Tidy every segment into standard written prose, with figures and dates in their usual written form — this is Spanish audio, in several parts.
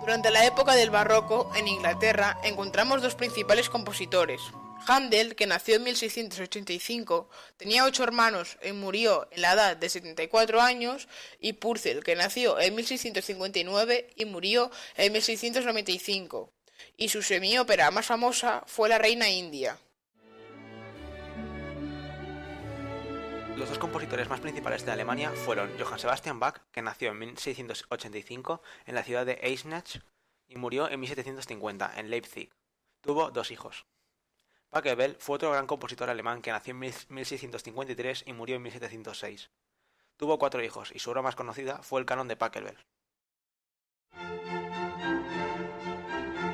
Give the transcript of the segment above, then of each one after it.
Durante la época del Barroco, en Inglaterra, encontramos dos principales compositores. Händel, que nació en 1685, tenía 8 hermanos y murió en la edad de 74 años, y Purcell, que nació en 1659 y murió en 1695. Y su semiópera más famosa fue La Reina India. Los dos compositores más principales de Alemania fueron Johann Sebastian Bach, que nació en 1685 en la ciudad de Eisenach y murió en 1750 en Leipzig. Tuvo dos hijos. Pachelbel fue otro gran compositor alemán que nació en 1653 y murió en 1706. Tuvo 4 hijos y su obra más conocida fue el Canon de Pachelbel.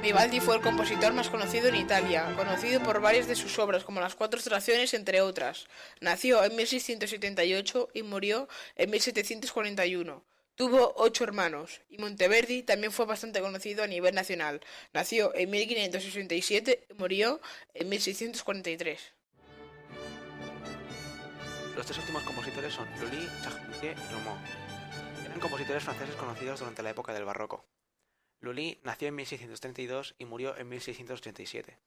Vivaldi fue el compositor más conocido en Italia, conocido por varias de sus obras como las Cuatro Estaciones, entre otras. Nació en 1678 y murió en 1741. Tuvo 8 hermanos, y Monteverdi también fue bastante conocido a nivel nacional. Nació en 1567 y murió en 1643. Los tres últimos compositores son Lully, Charpentier y Rameau. Eran compositores franceses conocidos durante la época del Barroco. Lully nació en 1632 y murió en 1687.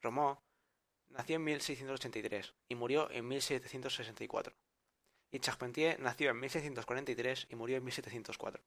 Rameau nació en 1683 y murió en 1764. Y Charpentier nació en 1643 y murió en 1704.